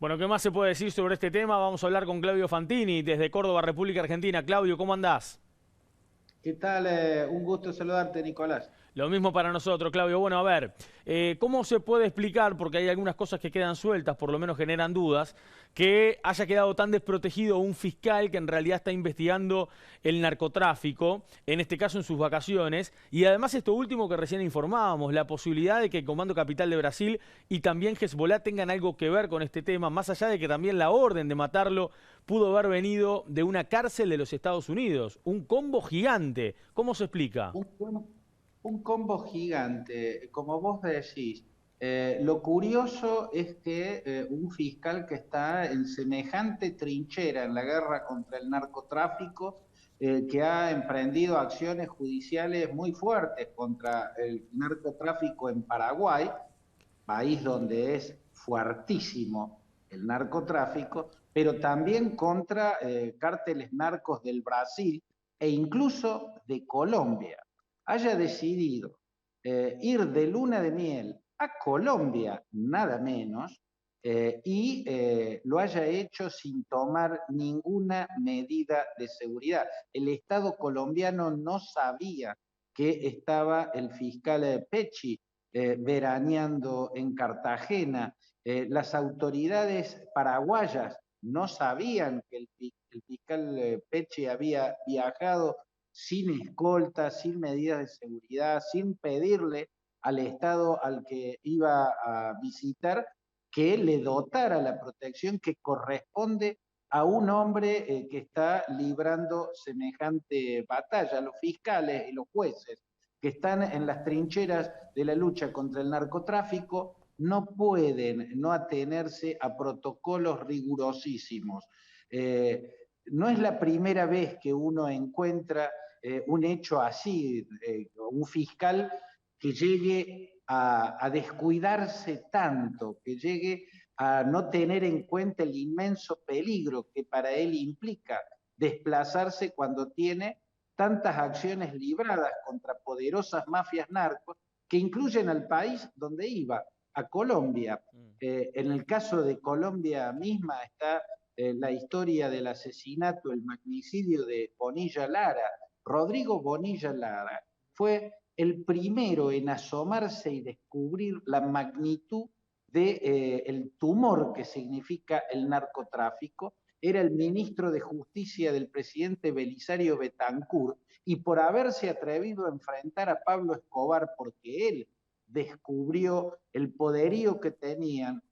Bueno, ¿qué más se puede decir sobre este tema? Vamos a hablar con Claudio Fantini desde Córdoba, República Argentina. Claudio, ¿cómo andás? ¿Qué tal? Un gusto saludarte, Nicolás. Lo mismo para nosotros, Claudio. Bueno, a ver, ¿cómo se puede explicar, porque hay algunas cosas que quedan sueltas, por lo menos generan dudas, que haya quedado tan desprotegido un fiscal que en realidad está investigando el narcotráfico, en este caso en sus vacaciones, y además esto último que recién informábamos, la posibilidad de que el Comando Capital de Brasil y también Hezbollah tengan algo que ver con este tema, más allá de que también la orden de matarlo pudo haber venido de una cárcel de los Estados Unidos, un combo gigante. ¿Cómo se explica? Un combo gigante, como vos decís. Lo curioso es que un fiscal que está en semejante trinchera en la guerra contra el narcotráfico, que ha emprendido acciones judiciales muy fuertes contra el narcotráfico en Paraguay, país donde es fuertísimo el narcotráfico, pero también contra cárteles narcos del Brasil e incluso de Colombia, haya decidido ir de luna de miel a Colombia, nada menos, lo haya hecho sin tomar ninguna medida de seguridad. El Estado colombiano no sabía que estaba el fiscal Pecci veraneando en Cartagena. Las autoridades paraguayas no sabían que el fiscal Pecci había viajado sin escolta, sin medidas de seguridad, sin pedirle al Estado al que iba a visitar que le dotara la protección que corresponde a un hombre que está librando semejante batalla. Los fiscales y los jueces que están en las trincheras de la lucha contra el narcotráfico no pueden no atenerse a protocolos rigurosísimos. No es la primera vez que uno encuentra un hecho así, un fiscal que llegue a descuidarse tanto, que llegue a no tener en cuenta el inmenso peligro que para él implica desplazarse cuando tiene tantas acciones libradas contra poderosas mafias narcos que incluyen al país donde iba, a Colombia. En el caso de Colombia misma está la historia del asesinato, el magnicidio de Bonilla Lara. Rodrigo Bonilla Lara fue el primero en asomarse y descubrir la magnitud del tumor que significa el narcotráfico. Era el ministro de Justicia del presidente Belisario Betancur, y por haberse atrevido a enfrentar a Pablo Escobar, porque él descubrió el poderío que tenían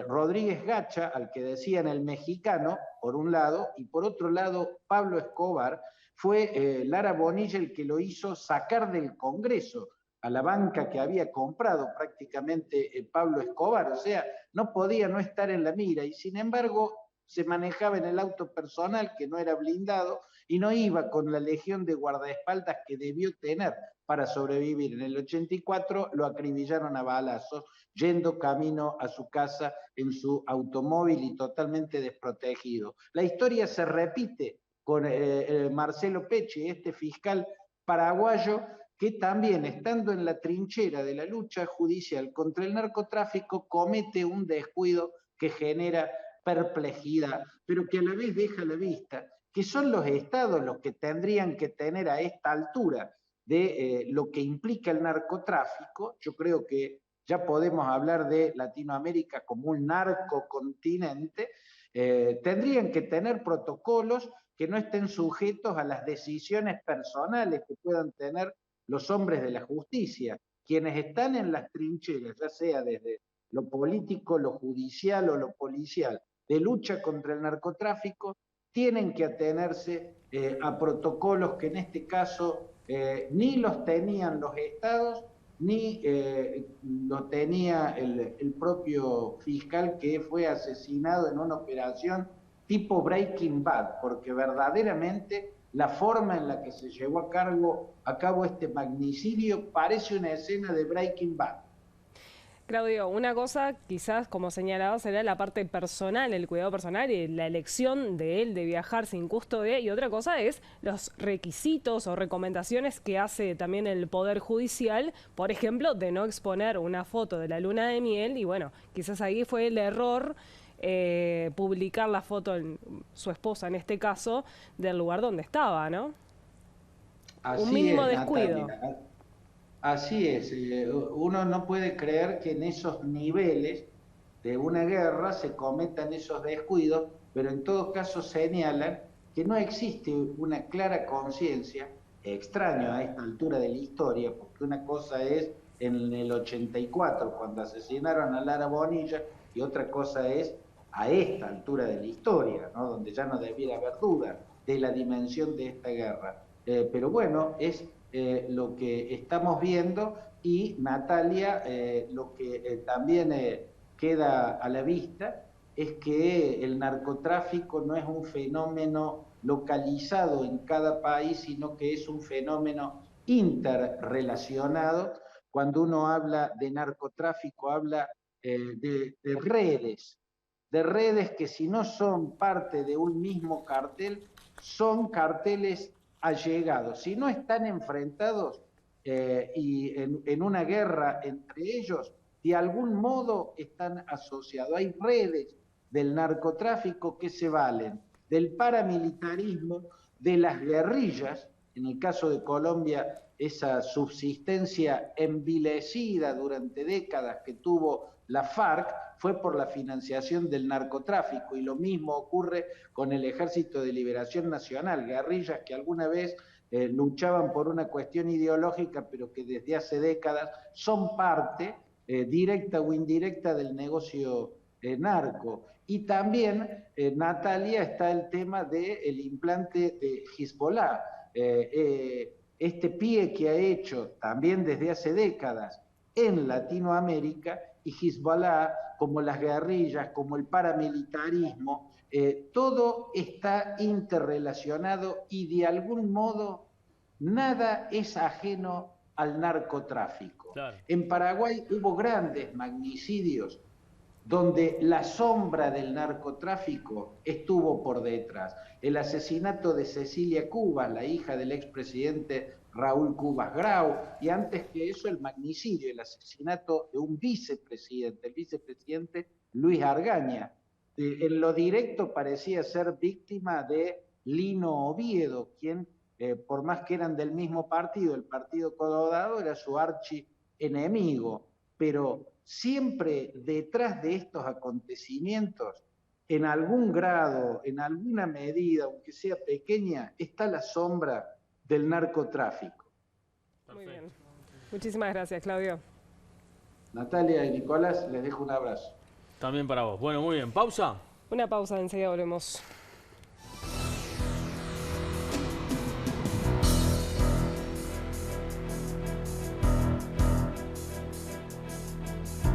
Rodríguez Gacha, al que decían el mexicano, por un lado, y por otro lado Pablo Escobar, fue Lara Bonilla el que lo hizo sacar del Congreso a la banca que había comprado prácticamente Pablo Escobar. O sea, no podía no estar en la mira, y sin embargo se manejaba en el auto personal que no era blindado y no iba con la legión de guardaespaldas que debió tener para sobrevivir. En el 84 lo acribillaron a balazos yendo camino a su casa en su automóvil y totalmente desprotegido. La historia se repite con Marcelo Pecci, este fiscal paraguayo que también, estando en la trinchera de la lucha judicial contra el narcotráfico, comete un descuido que genera perplejidad, pero que a la vez deja a la vista que son los estados los que tendrían que tener a esta altura de lo que implica el narcotráfico. Yo creo que ya podemos hablar de Latinoamérica como un narcocontinente. Tendrían que tener protocolos que no estén sujetos a las decisiones personales que puedan tener los hombres de la justicia, quienes están en las trincheras, ya sea desde lo político, lo judicial o lo policial, de lucha contra el narcotráfico, tienen que atenerse a protocolos que en este caso ni los tenían los estados, ni lo tenía el propio fiscal que fue asesinado en una operación tipo Breaking Bad, porque verdaderamente la forma en la que se llevó a cabo este magnicidio parece una escena de Breaking Bad. Claudio, una cosa quizás como señalaba sería la parte personal, el cuidado personal y la elección de él de viajar sin custodia, y otra cosa es los requisitos o recomendaciones que hace también el Poder Judicial, por ejemplo, de no exponer una foto de la luna de miel, y bueno, quizás ahí fue el error publicar la foto, su esposa en este caso, del lugar donde estaba, ¿no? Un mínimo descuido. Natalia, así es. Uno no puede creer que en esos niveles de una guerra se cometan esos descuidos, pero en todo caso señalan que no existe una clara conciencia, extraño a esta altura de la historia, porque una cosa es en el 84, cuando asesinaron a Lara Bonilla, y otra cosa es a esta altura de la historia, ¿no? Donde ya no debiera haber duda de la dimensión de esta guerra. Pero bueno, es lo que estamos viendo, y Natalia, lo que también queda a la vista es que el narcotráfico no es un fenómeno localizado en cada país, sino que es un fenómeno interrelacionado. Cuando uno habla de narcotráfico, habla de redes que, si no son parte de un mismo cartel, son carteles allegados. Si no están enfrentados y en una guerra entre ellos, de algún modo están asociados. Hay redes del narcotráfico que se valen del paramilitarismo, de las guerrillas, en el caso de Colombia, esa subsistencia envilecida durante décadas que tuvo la FARC fue por la financiación del narcotráfico, y lo mismo ocurre con el Ejército de Liberación Nacional, guerrillas que alguna vez luchaban por una cuestión ideológica, pero que desde hace décadas son parte directa o indirecta del negocio narco. Y también, Natalia, está el tema del implante de Hezbollah, este pie que ha hecho también desde hace décadas en Latinoamérica, y Hezbollah, como las guerrillas, como el paramilitarismo, todo está interrelacionado, y de algún modo nada es ajeno al narcotráfico. Claro. En Paraguay hubo grandes magnicidios donde la sombra del narcotráfico estuvo por detrás. El asesinato de Cecilia Cubas, la hija del expresidente Raúl Cubas Grau, y antes que eso el magnicidio, el asesinato de un vicepresidente, el vicepresidente Luis Argaña. En lo directo parecía ser víctima de Lino Oviedo, quien, por más que eran del mismo partido, el Partido Colorado, era su archienemigo, pero siempre detrás de estos acontecimientos, en algún grado, en alguna medida, aunque sea pequeña, está la sombra del narcotráfico. Muy bien. Muchísimas gracias, Claudio. Natalia y Nicolás, les dejo un abrazo. También para vos. Bueno, muy bien. ¿Pausa? Una pausa, enseguida volvemos.